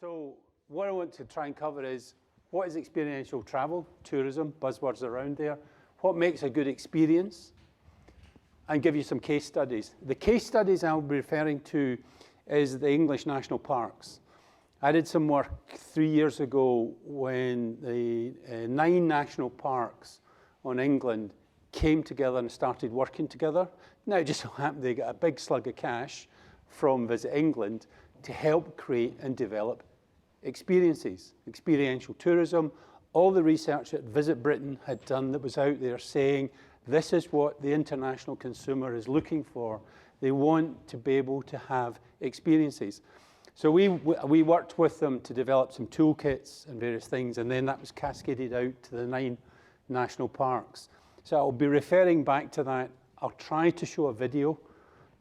So what I want to try and cover is what is experiential travel, tourism, buzzwords around there, what makes a good experience, and give you some case studies. The case studies I'll be referring to is the English national parks. I did some work 3 years ago when the 9 national parks on England came together and started working together. Now it just so happened they got a big slug of cash from Visit England to help create and develop experiences, experiential tourism. All the research that Visit Britain had done that was out there saying this is what the international consumer is looking for. They want to be able to have experiences. So we worked with them to develop some toolkits and various things, and then that was cascaded out to the 9 national parks. So I'll be referring back to that. I'll try to show a video,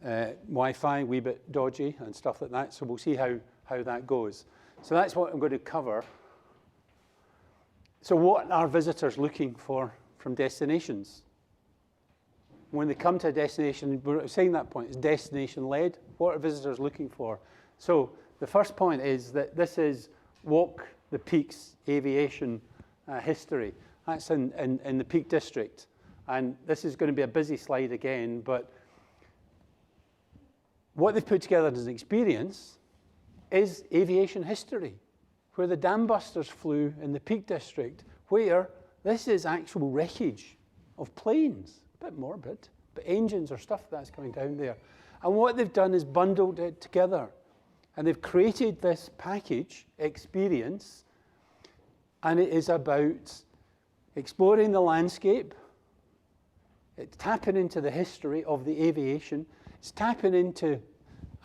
Wi-Fi, a wee bit dodgy and stuff like that, so we'll see how that goes. So that's what I'm going to cover. So what are visitors looking for from destinations? When they come to a destination, we're saying that point, it's destination-led. What are visitors looking for? So the first point is that this is Walk the Peaks aviation history. That's in the Peak District. And this is going to be a busy slide again, but what they've put together as an experience is aviation history, where the dam busters flew in the Peak District, where this is actual wreckage of planes. A bit morbid, but engines or stuff that's coming down there. And what they've done is bundled it together. And they've created this package experience, and it is about exploring the landscape. It's tapping into the history of the aviation. It's tapping into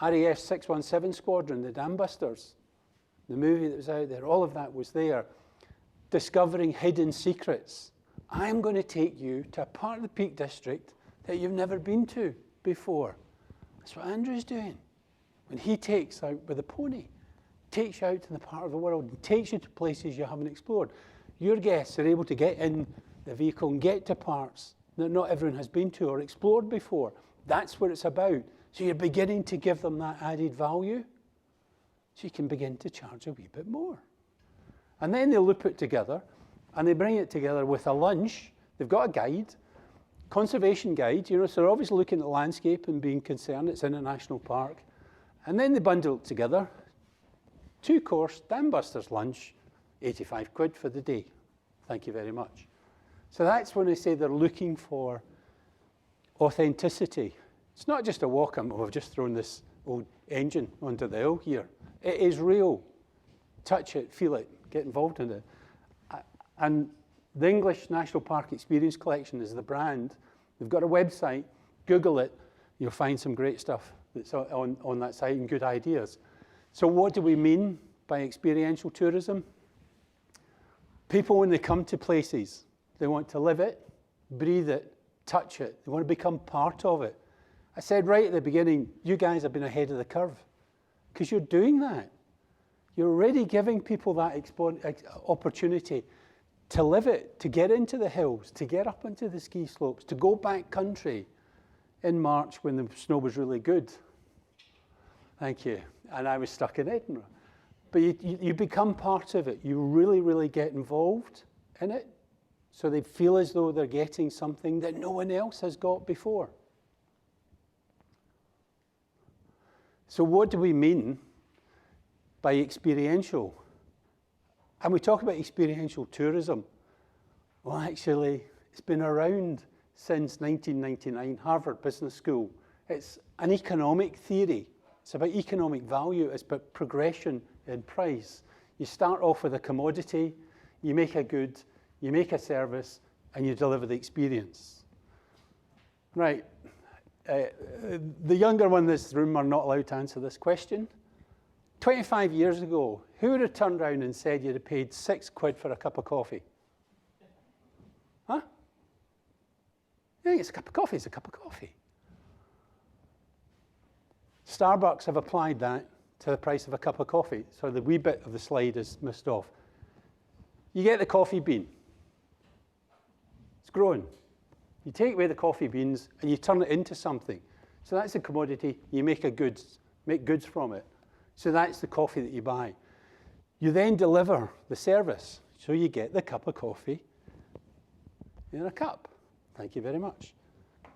RAF 617 Squadron, the Dam Busters, the movie that was out there. All of that was there. Discovering hidden secrets. I'm going to take you to a part of the Peak District that you've never been to before. That's what Andrew's doing. When he takes out with a pony, takes you out to the part of the world, and takes you to places you haven't explored. Your guests are able to get in the vehicle and get to parts that not everyone has been to or explored before. That's what it's about. So you're beginning to give them that added value, so you can begin to charge a wee bit more. And then they loop it together, and they bring it together with a lunch. They've got a guide, conservation guide, so they're obviously looking at the landscape and being concerned. It's in a national park. And then they bundle it together. 2-course Dam Busters lunch, 85 quid for the day. Thank you very much. So that's when I say they're looking for authenticity. It's not just a walk-up, oh, I've just thrown this old engine onto the hill here. It is real. Touch it, feel it, get involved in it. And the English National Park Experience Collection is the brand. They've got a website. Google it. You'll find some great stuff that's on that site and good ideas. So what do we mean by experiential tourism? People, when they come to places, they want to live it, breathe it, touch it. They want to become part of it. I said right at the beginning, you guys have been ahead of the curve because you're doing that. You're already giving people that opportunity to live it, to get into the hills, to get up into the ski slopes, to go back country in March when the snow was really good. Thank you. And I was stuck in Edinburgh. But you become part of it. You really, really get involved in it, so they feel as though they're getting something that no one else has got before. So what do we mean by experiential? And we talk about experiential tourism. Well, actually, it's been around since 1999, Harvard Business School. It's an economic theory. It's about economic value. It's about progression in price. You start off with a commodity, you make a good, you make a service, and you deliver the experience. Right. The younger one in this room are not allowed to answer this question. 25 years ago, who would have turned around and said you'd have paid 6 quid for a cup of coffee? Huh? Yeah, it's a cup of coffee, it's a cup of coffee. Starbucks have applied that to the price of a cup of coffee, so the wee bit of the slide is missed off. You get the coffee bean. It's grown. You take away the coffee beans and you turn it into something. So that's a commodity. You make goods from it. So that's the coffee that you buy. You then deliver the service. So you get the cup of coffee in a cup. Thank you very much.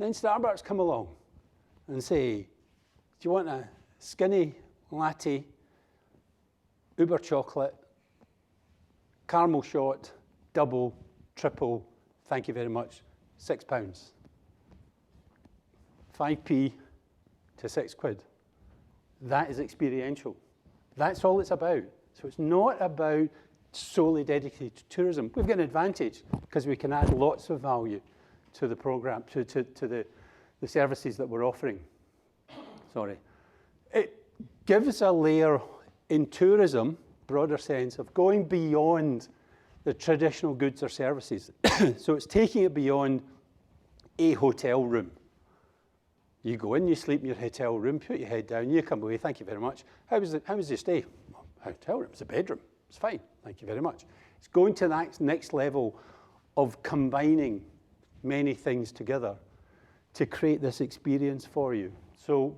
Then Starbucks come along and say, do you want a skinny latte, uber chocolate, caramel shot, double, triple, thank you very much, £6. 5p to £6. That is experiential. That's all it's about. So it's not about solely dedicated to tourism. We've got an advantage because we can add lots of value to the program, to the services that we're offering. Sorry. It gives a layer in tourism, broader sense, of going beyond the traditional goods or services. So it's taking it beyond a hotel room. You go in, you sleep in your hotel room, put your head down, you come away, thank you very much. How was your stay? Hotel room, it's a bedroom. It's fine, thank you very much. It's going to that next level of combining many things together to create this experience for you. So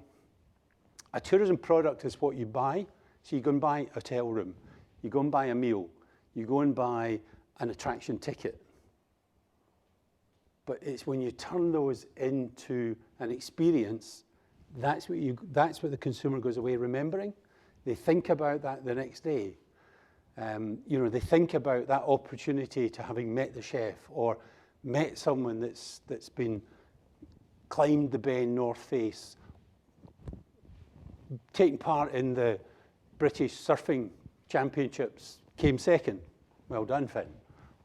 a tourism product is what you buy. So you go and buy a hotel room, you go and buy a meal, you go and buy an attraction ticket. But it's when you turn those into an experience, that's what the consumer goes away remembering. They think about that the next day. They think about that opportunity to having met the chef or met someone that's been climbed the Ben North Face, taken part in the British Surfing Championships, came second. Well done, Finn.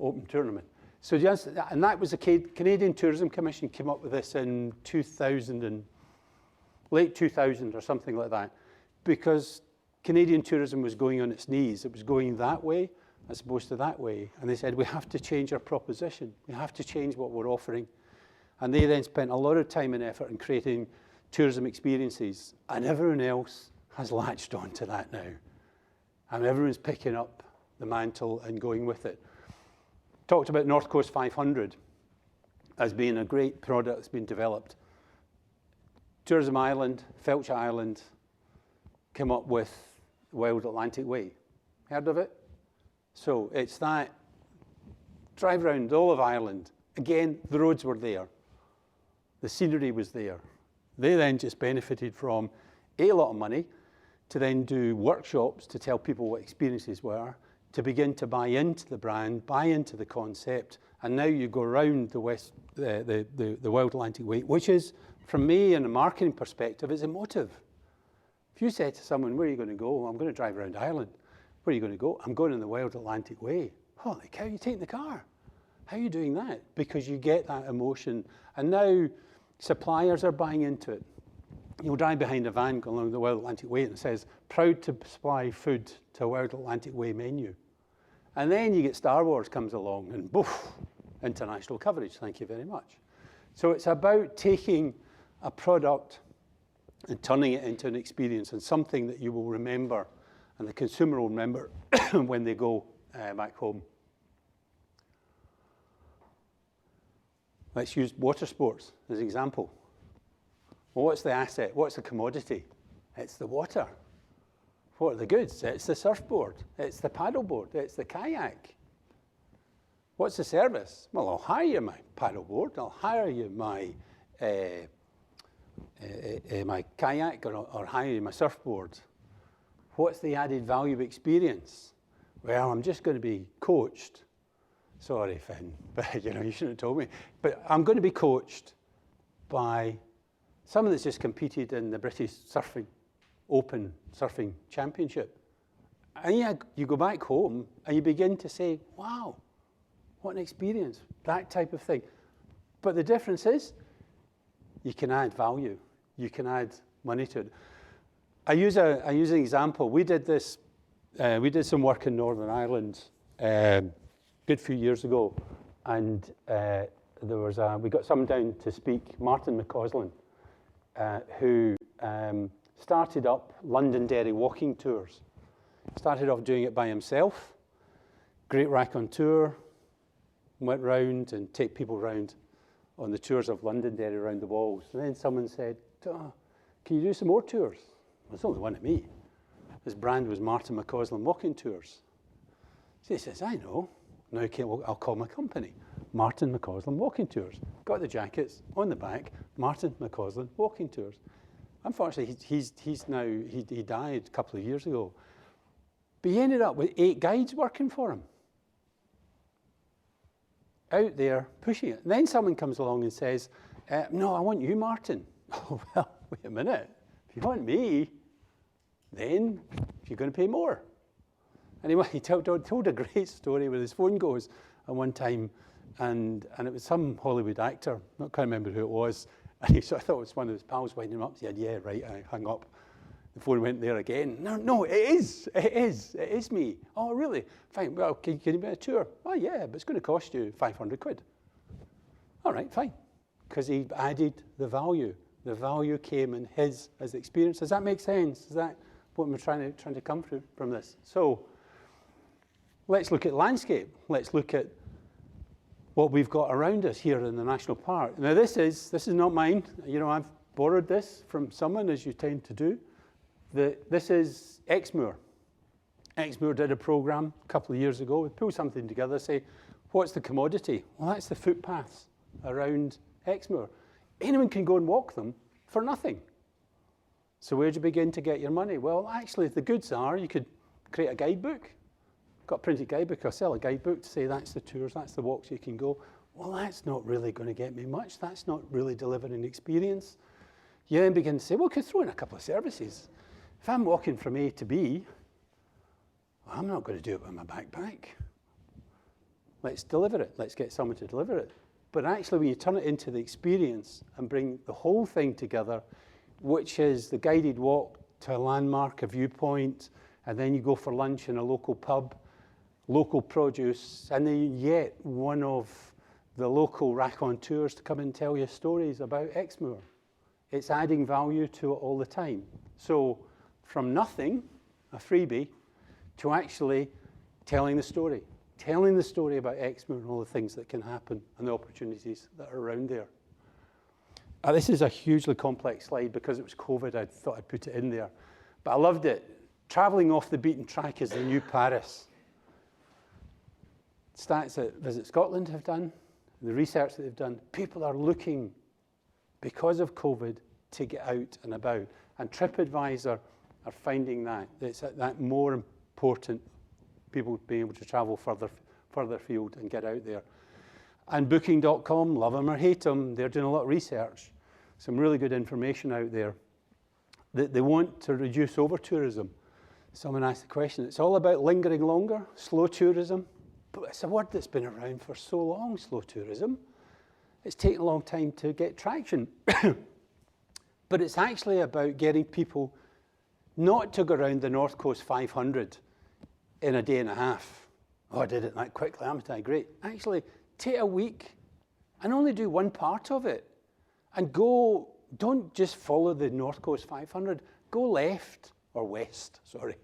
Open tournament. So just, and that was the Canadian Tourism Commission came up with this in late 2000 or something like that, because Canadian tourism was going on its knees. It was going that way as opposed to that way. And they said, we have to change our proposition. We have to change what we're offering. And they then spent a lot of time and effort in creating tourism experiences. And everyone else has latched on to that now. And everyone's picking up the mantle and going with it. Talked about North Coast 500 as being a great product that's been developed. Tourism Ireland, Felch Island, came up with Wild Atlantic Way. Heard of it? So it's that drive around all of Ireland. Again, the roads were there. The scenery was there. They then just benefited from a lot of money to then do workshops to tell people what experiences were, to begin to buy into the brand, buy into the concept, and now you go around the Wild Atlantic Way, which is, from me, in a marketing perspective, is emotive. If you said to someone, where are you going to go? I'm going to drive around Ireland. Where are you going to go? I'm going on the Wild Atlantic Way. Holy cow, you take the car. How are you doing that? Because you get that emotion. And now suppliers are buying into it. You'll drive behind a van going along the Wild Atlantic Way and it says, proud to supply food to a Wild Atlantic Way menu. And then you get Star Wars comes along and boof, international coverage, thank you very much. So it's about taking a product and turning it into an experience and something that you will remember and the consumer will remember when they go back home. Let's use water sports as an example. Well, what's the asset? What's the commodity? It's the water. What are the goods? It's the surfboard. It's the paddleboard. It's the kayak. What's the service? Well, I'll hire you my paddleboard. I'll hire you my my kayak or hire you my surfboard. What's the added value of experience? Well, I'm just going to be coached. Sorry, Finn, but you shouldn't have told me. But I'm going to be coached by someone that's just competed in the British Open Surfing Championship. And you go back home and you begin to say, wow, what an experience, that type of thing. But the difference is you can add value. You can add money to it. I use an example. We did this. We did some work in Northern Ireland a good few years ago, and we got someone down to speak, Martin McCausland, who started up Londonderry walking tours. Started off doing it by himself. Great raconteur. Went round and take people round on the tours of Londonderry around the walls. And then someone said, can you do some more tours? Well, it's only one of me. His brand was Martin McCausland Walking Tours. So he says, I know. Now okay, well, I'll call my company. Martin McCausland Walking Tours. Got the jackets on the back, Martin McCausland Walking Tours. Unfortunately, he died a couple of years ago. But he ended up with 8 guides working for him. Out there, pushing it. And then someone comes along and says, no, I want you, Martin. Oh, well, wait a minute. If you want me, then you're going to pay more. Anyway, he told a great story where his phone goes at one time, and it was some Hollywood actor, I can't remember who it was, and he sort of thought it was one of his pals winding him up. He said, yeah, right, I hung up. The phone went there again. No, it is me. Oh, really? Fine, well, can you give me a tour? Oh, yeah, but it's going to cost you 500 quid. All right, fine, because he added the value. The value came in his as experience. Does that make sense? Is that what we're trying to come through from this? So let's look at landscape. Let's look at what we've got around us here in the national park. Now this is not mine. You know, I've borrowed this from someone, as you tend to do. This is Exmoor. Exmoor did a program a couple of years ago. We pulled something together, say, what's the commodity? Well, that's the footpaths around Exmoor. Anyone can go and walk them for nothing. So where do you begin to get your money? Well, actually, the goods are you could create a guidebook. Got a printed guidebook, or sell a guidebook to say that's the tours, that's the walks you can go. Well, that's not really going to get me much. That's not really delivering experience. You then begin to say, well, could throw in a couple of services. If I'm walking from A to B, well, I'm not going to do it with my backpack. Let's deliver it. Let's get someone to deliver it. But actually, when you turn it into the experience and bring the whole thing together, which is the guided walk to a landmark, a viewpoint, and then you go for lunch in a local pub, local produce, and then you get one of the local raconteurs to come and tell you stories about Exmoor. It's adding value to it all the time. So from nothing, a freebie, to actually telling the story about Exmoor and all the things that can happen and the opportunities that are around there. This is a hugely complex slide because it was COVID. I thought I'd put it in there. But I loved it. Traveling off the beaten track is the new Paris. Stats that Visit Scotland have done, the research that they've done, people are looking, because of COVID, to get out and about. And TripAdvisor are finding that. It's that more important, people being able to travel further afield and get out there. And Booking.com, love them or hate them, they're doing a lot of research. Some really good information out there. They want to reduce over-tourism. Someone asked the question, it's all about lingering longer, slow tourism. But it's a word that's been around for so long, slow tourism. It's taken a long time to get traction. But it's actually about getting people not to go around the North Coast 500 in a day and a half. Oh, I did it that quickly, haven't I? Great. Actually, take a week and only do one part of it. And go, don't just follow the North Coast 500. Go left, or west, sorry.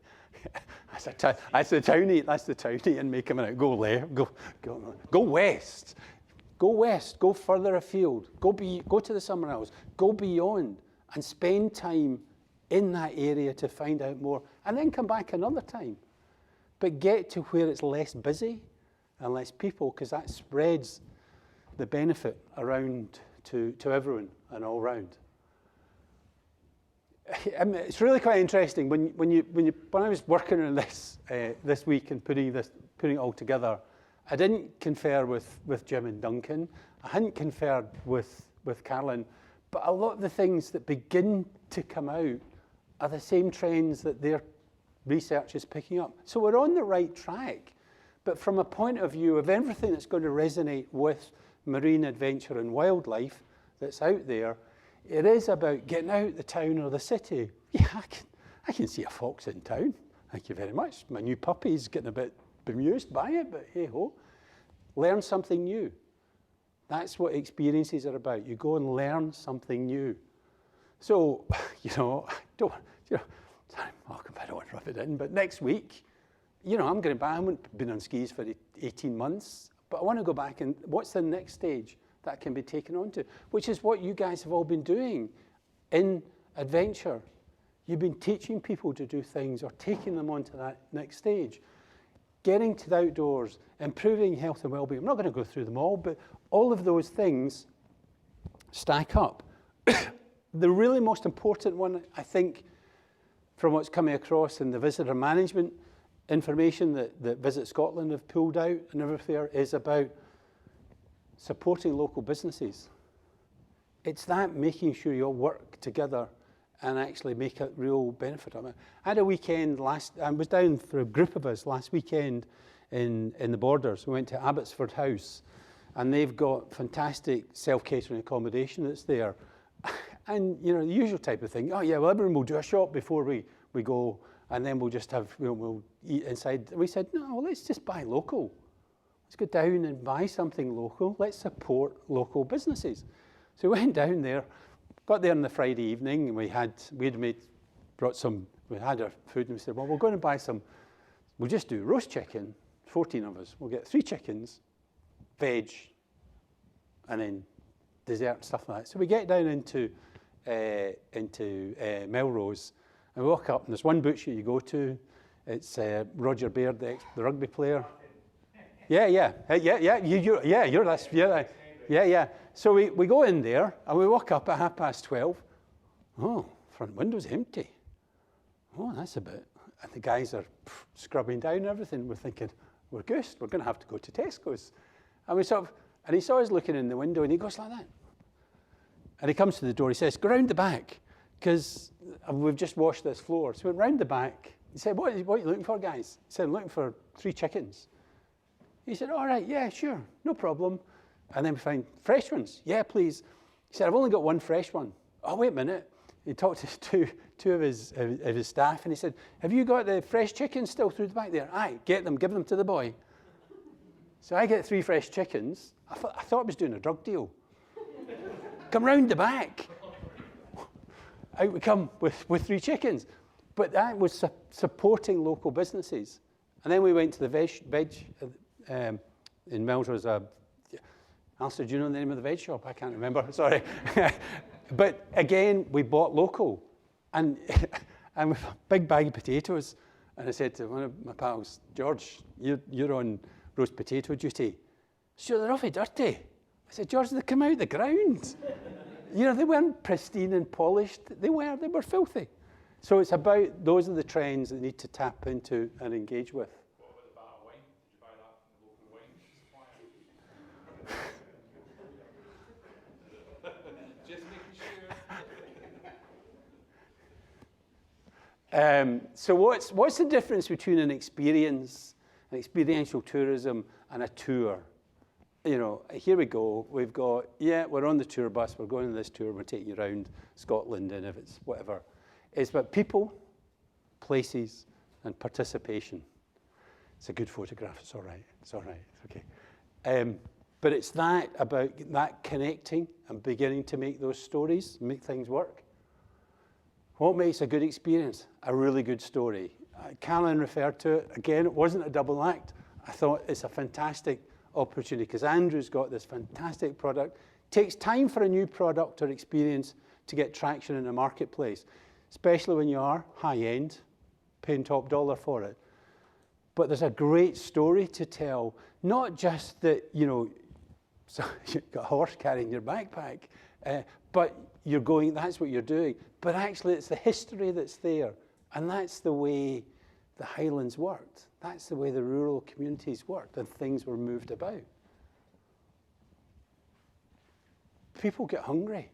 That's the townie and make him out. Go left, go west. Go west, go further afield. Go to the Summer Isles. Go beyond and spend time in that area to find out more. And then come back another time. But get to where it's less busy and less people, because that spreads the benefit around to everyone and all round. I mean, it's really quite interesting when I was working on this this week and putting it all together. I didn't confer with Jim and Duncan. I hadn't conferred with Carolyn, but a lot of the things that begin to come out are the same trends that their research is picking up. So we're on the right track, but from a point of view of everything that's going to resonate with marine adventure and wildlife that's out there, it is about getting out the town or the city. Yeah, I can see a fox in town. Thank you very much. My new puppy's getting a bit bemused by it, but hey ho. Learn something new. That's what experiences are about. You go and learn something new. So, sorry, Malcolm, I don't want to rub it in, but next week, I'm going back. I haven't been on skis for 18 months, but I want to go back and what's the next stage that can be taken on to, which is what you guys have all been doing in adventure. You've been teaching people to do things or taking them on to that next stage. getting to the outdoors, improving health and well-being. I'm not going to go through them all, but all of those things stack up. The really most important one, I think, from what's coming across in the visitor management information that Visit Scotland have pulled out and everywhere, is about supporting local businesses. It's that making sure you all work together and actually make a real benefit of it. I had a weekend I was down for a group of us last weekend in the Borders. We went to Abbotsford House, and they've got fantastic self-catering accommodation that's there. And, you know, the usual type of thing. Oh, yeah, well, everyone will do a shop before we go, and then we'll just have, we'll eat inside. We said, no, well, let's just buy local. Let's go down and buy something local. Let's support local businesses. So we went down there, got there on the Friday evening, and we had our food, and we said, well, we're going to buy some, we'll just do roast chicken, 14 of us. We'll get 3 chickens, veg, and then dessert and stuff like that. So we get down into Melrose, and we walk up, and there's one butcher you go to. It's Roger Baird, the rugby player. Yeah. So we go in there, and we walk up at 12:30. Oh, front window's empty. Oh, that's a bit. And the guys are scrubbing down everything. We're thinking, we're goosed. We're going to have to go to Tesco's. And and he saw us looking in the window, and he goes like that. And he comes to the door. He says, go round the back, because we've just washed this floor. So we went round the back. He said, what are you looking for, guys? He said, I'm looking for 3 chickens. He said, all right, yeah, sure, no problem. And then we find fresh ones. Yeah, please. He said, I've only got 1 fresh one. Oh, wait a minute. He talked to two of his staff, and he said, have you got the fresh chickens still through the back there? Aye, get them, give them to the boy. So I get 3 fresh chickens. I thought I was doing a drug deal. Come round the back. Out we come with 3 chickens. But that was supporting local businesses. And then we went to the veg in Melrose. Alistair, do you know the name of the veg shop? I can't remember, sorry. But again, we bought local. And with a big bag of potatoes. And I said to one of my pals, George, you're on roast potato duty. Sure, they're awfully dirty. I said, George, they come out the ground. You know, they weren't pristine and polished. They were filthy. So it's about, those are the trends that need to tap into and engage with. What about the bar of wine? Did you buy that from the local wine supplier? Just making sure. So what's the difference between an experiential tourism and a tour? You know, here we go. We've got, we're on the tour bus. We're going on this tour. We're taking you around Scotland, and if it's whatever. It's about people, places, and participation. It's a good photograph. It's all right. It's okay. But it's that about that connecting and beginning to make those stories, make things work. What makes a good experience? A really good story. Callan referred to it. Again, it wasn't a double act. I thought it's a fantastic opportunity because Andrew's got this fantastic product. It takes time for a new product or experience to get traction in the marketplace, especially when you are high-end, paying top dollar for it. But there's a great story to tell, not just that, you know, so you've got a horse carrying your backpack, but you're going, that's what you're doing. But actually, it's the history that's there, and that's the way the Highlands worked. That's the way the rural communities worked, and things were moved about. People get hungry.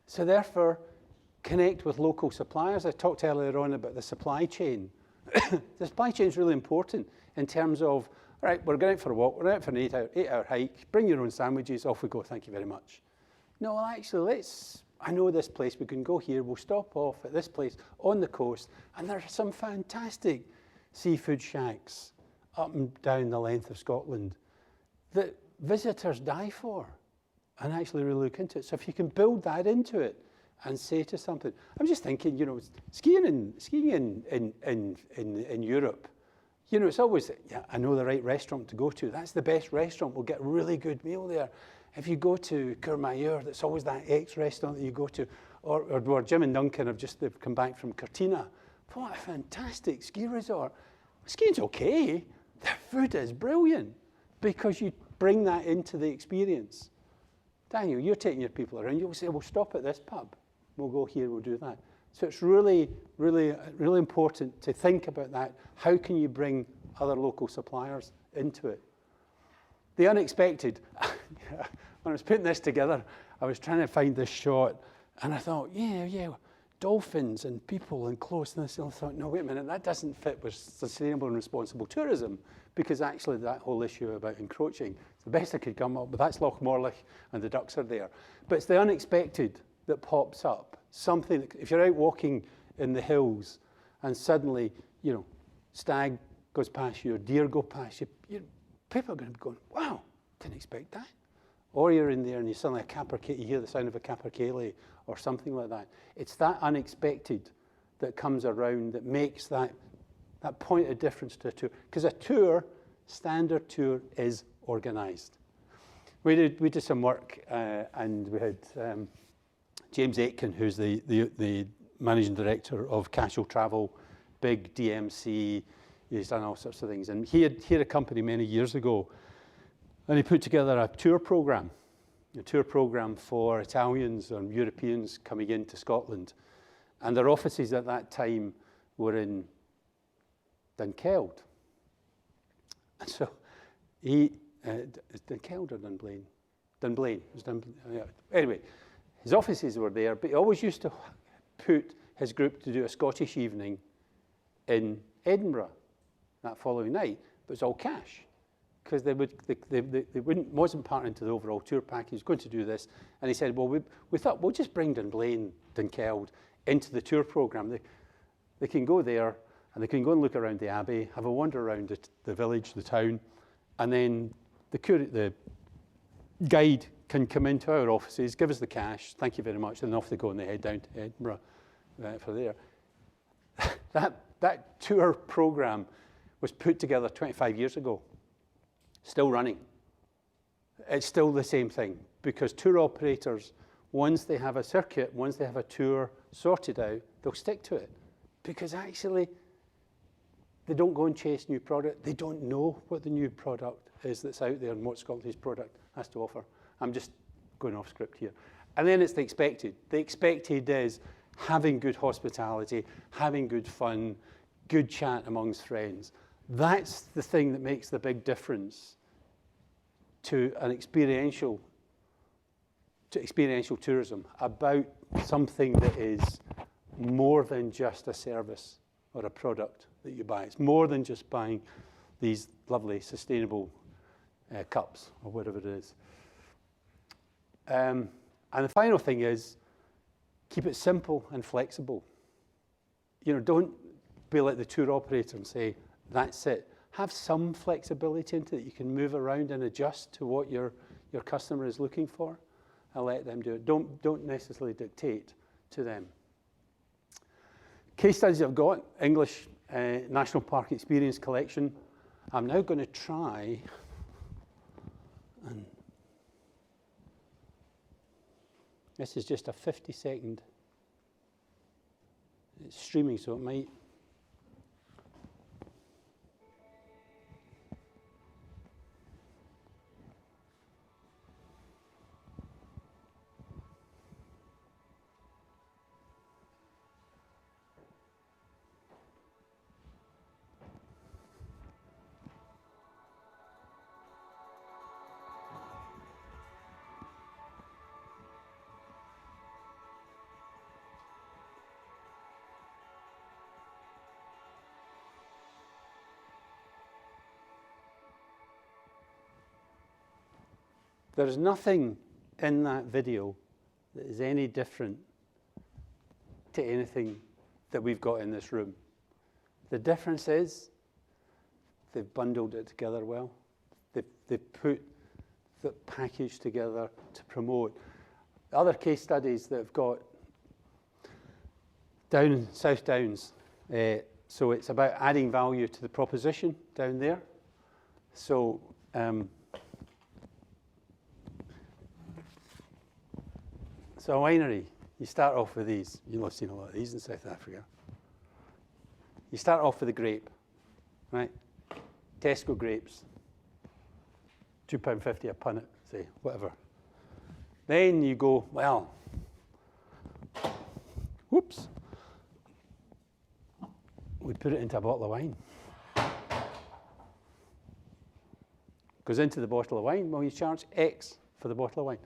So therefore, connect with local suppliers. I talked earlier on about the supply chain. The supply chain is really important in terms of, all right, we're going out for a walk, we're out for an 8-hour hike, bring your own sandwiches, off we go, thank you very much. No, well, actually, I know this place, we can go here, we'll stop off at this place on the coast, and there are some fantastic seafood shacks up and down the length of Scotland that visitors die for and actually really look into it. So if you can build that into it and say to something, I'm just thinking, you know, skiing in Europe, you know, it's always, I know the right restaurant to go to. That's the best restaurant. We'll get a really good meal there. If you go to Courmayeur, that's always that ex-restaurant that you go to, or Jim and Duncan they've come back from Cortina. What a fantastic ski resort. skiing's okay. The food is brilliant because you bring that into the experience. Daniel, you're taking your people around. You'll say, we'll stop at this pub. We'll go here, we'll do that. So it's really, really, really important to think about that. How can you bring other local suppliers into it? The unexpected. When I was putting this together, I was trying to find this shot, and I thought, yeah, dolphins and people and closeness. And I thought, no, wait a minute, that doesn't fit with sustainable and responsible tourism, because actually that whole issue about encroaching, the best I could come up with, that's Loch Morlich and the ducks are there. But it's the unexpected that pops up. Something that, if you're out walking in the hills and suddenly, stag goes past you or deer go past you, people are going to be going, wow, didn't expect that. Or you're in there and you suddenly you hear the sound of a capercaillie or something like that. It's that unexpected that comes around that makes that point of difference to a tour. Because a standard tour is organised. We did some work and we had James Aitken, who's the managing director of Casual Travel, big DMC. He's done all sorts of things. And he had a company many years ago, and he put together a tour program for Italians and Europeans coming into Scotland. And their offices at that time were in Dunkeld. And so is Dunkeld or Dunblane? Dunblane. It was Dunblane. Yeah. Anyway, his offices were there, but he always used to put his group to do a Scottish evening in Edinburgh that following night, but it was all cash, because they wasn't part into the overall tour package. He was going to do this, and he said, well, we thought we'll just bring Dunblane, Dunkeld into the tour program. They can go there, and they can go and look around the abbey, have a wander around the village, the town, and then the guide can come into our offices, give us the cash, thank you very much, and off they go and they head down to Edinburgh for there. That tour program was put together 25 years ago, still running. It's still the same thing, because tour operators, once they have a circuit, once they have a tour sorted out, they'll stick to it, because actually they don't go and chase new product. They don't know what the new product is that's out there and what Scotland's product has to offer. I'm just going off script here. And then it's the expected. The expected is having good hospitality, having good fun, good chat amongst friends. That's the thing that makes the big difference to experiential tourism, about something that is more than just a service or a product that you buy. It's more than just buying these lovely sustainable cups or whatever it is. And the final thing is, keep it simple and flexible. Don't be like the tour operator and say, that's it. Have some flexibility into it. You can move around and adjust to what your customer is looking for, and let them do it. Don't necessarily dictate to them. Case studies I've got, English National Park Experience Collection. I'm now going to try and this is just a 50-second. It's streaming, so it might. There's nothing in that video that is any different to anything that we've got in this room. The difference is they've bundled it together well. They've put the package together to promote. Other case studies that have got down in South Downs, so it's about adding value to the proposition down there. So So a winery, you start off with these. You'll have seen a lot of these in South Africa. You start off with the grape, right? Tesco grapes, £2.50 a punnet, say, whatever. Then you go, well, whoops, we put it into a bottle of wine. Goes into the bottle of wine, well, you charge X for the bottle of wine.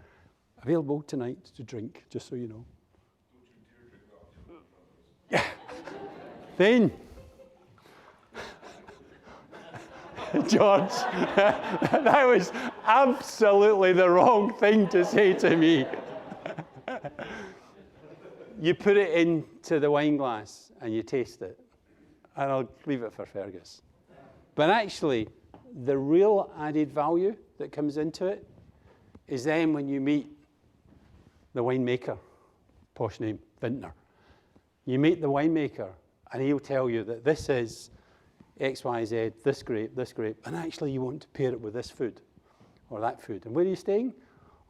Available tonight to drink, just so you know. Yeah. Then, George, that was absolutely the wrong thing to say to me. You put it into the wine glass and you taste it. And I'll leave it for Fergus. But actually, the real added value that comes into it is then when you meet the winemaker, posh name, vintner. You meet the winemaker and he'll tell you that this is X, Y, Z, this grape, and actually you want to pair it with this food or that food. And where are you staying?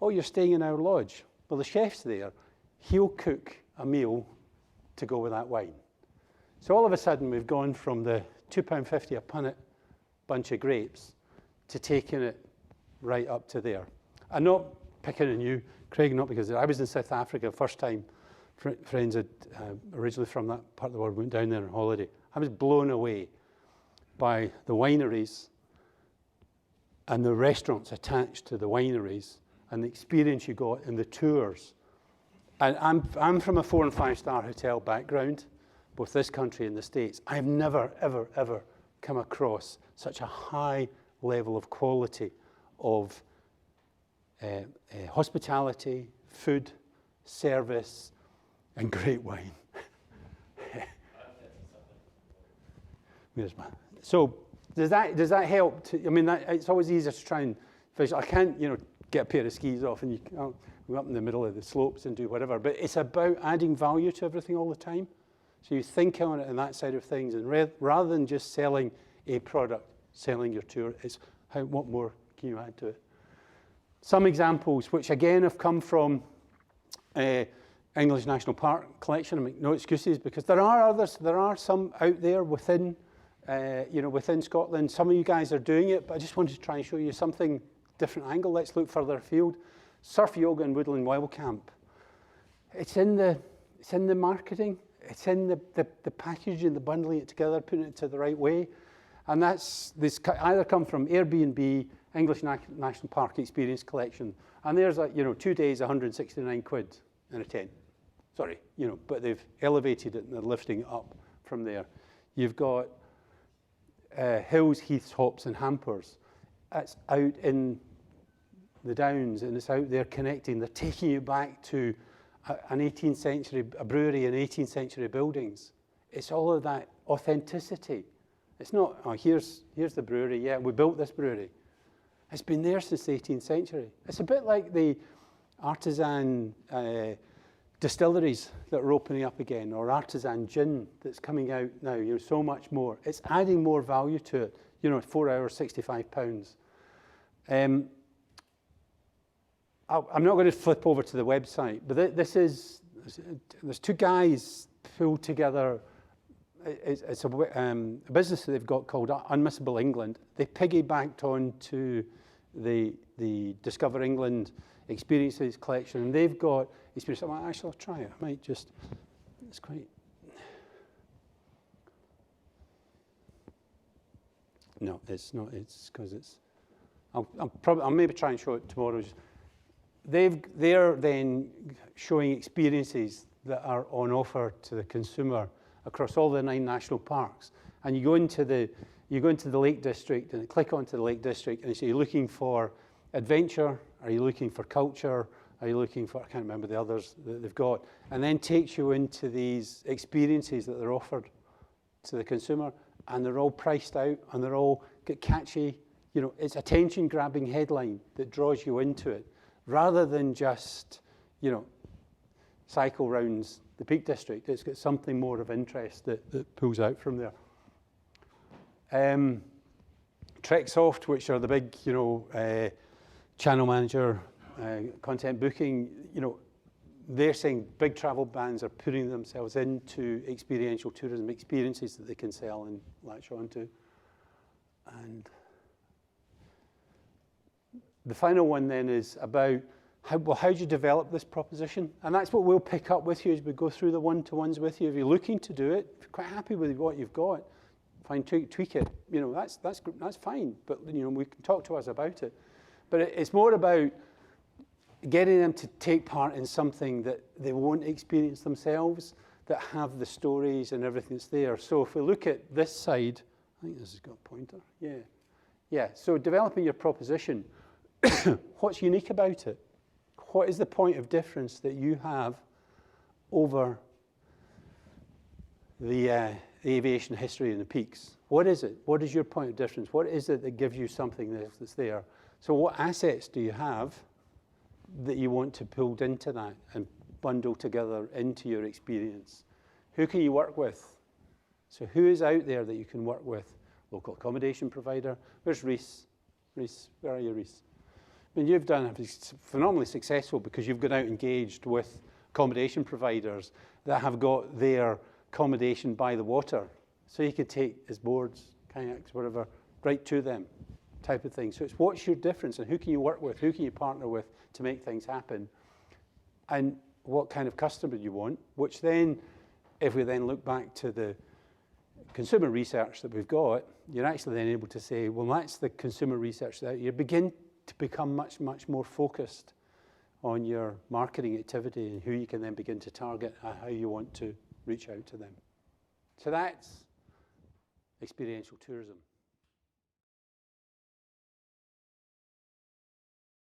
Oh, you're staying in our lodge. Well, the chef's there. He'll cook a meal to go with that wine. So all of a sudden, we've gone from the £2.50 a punnet bunch of grapes to taking it right up to there. I'm not picking on you, Craig, not because I was in South Africa first time. Friends had originally from that part of the world went down there on holiday. I was blown away by the wineries and the restaurants attached to the wineries and the experience you got in the tours. And I'm from a 4- and 5-star hotel background, both this country and the States. I've never, ever, ever come across such a high level of quality of hospitality, food, service, and great wine. So does that help? I mean, it's always easier to try and fish. I can't, get a pair of skis off and go up in the middle of the slopes and do whatever. But it's about adding value to everything all the time. So you think on it on that side of things, and rather than just selling a product, selling your tour, it's what more can you add to it? Some examples, which again have come from English National Park collection. I make no excuses because there are others. There are some out there within, within Scotland. Some of you guys are doing it, but I just wanted to try and show you something different angle. Let's look further afield. Surf Yoga and Woodland Wild Camp. It's in the marketing. It's in the packaging, the bundling it together, putting it to the right way. And this either come from Airbnb, English National Park Experience Collection. And there's 2 days, 169 quid in a tent. Sorry, but they've elevated it and they're lifting it up from there. You've got hills, heaths, hops and hampers. It's out in the Downs and it's out there connecting. They're taking you back to an 18th century, a brewery in 18th century buildings. It's all of that authenticity. It's not, here's the brewery. Yeah, we built this brewery. It's been there since the 18th century. It's a bit like the artisan distilleries that are opening up again, or artisan gin that's coming out now. So much more. It's adding more value to it. 4 hours, £65. I'm not going to flip over to the website, but there's two guys pulled together. It's a business that they've got called Unmissable England. They piggybacked on to the Discover England Experiences collection, and they've got experience. Actually, I'll try it. I might just. It's quite. No, it's not. It's because it's. I'll maybe try and show it tomorrow. They're then showing experiences that are on offer to the consumer across all the 9 national parks. And you go into the Lake District and click onto the Lake District and you say, are you looking for adventure? Are you looking for culture? Are you looking for, I can't remember the others that they've got, and then takes you into these experiences that they're offered to the consumer, and they're all priced out and they're all get catchy. It's attention-grabbing headline that draws you into it, rather than just, cycle rounds the Peak District. It's got something more of interest that pulls out from there. TrekSoft, which are the big, channel manager, content booking, they're saying big travel brands are putting themselves into experiential tourism experiences that they can sell and latch onto. And the final one then is about how do you develop this proposition? And that's what we'll pick up with you as we go through the one-to-ones with you. If you're looking to do it, if you're quite happy with what you've got, fine, tweak it. You know, that's fine. But you know, we can talk to us about it. But it's more about getting them to take part in something that they won't experience themselves, that have the stories and everything that's there. So if we look at this side, I think this has got a pointer. Yeah. So developing your proposition, what's unique about it? What is the point of difference that you have over the aviation history and the peaks? What is it? What is your point of difference? What is it that gives you something that's there? So what assets do you have that you want to build into that and bundle together into your experience? Who can you work with? So who is out there that you can work with? Local accommodation provider. Where's Reese? Reese, where are you, Reese? I mean, you've done phenomenally successful because you've got out engaged with accommodation providers that have got their accommodation by the water. So you could take his boards, kayaks, whatever, right to them type of thing. So it's what's your difference and who can you work with? Who can you partner with to make things happen? And what kind of customer you want, which then, if we then look back to the consumer research that we've got, you're actually then able to say, well, that's the consumer research that you begin to become much, much more focused on your marketing activity and who you can then begin to target and how you want to reach out to them. So that's experiential tourism.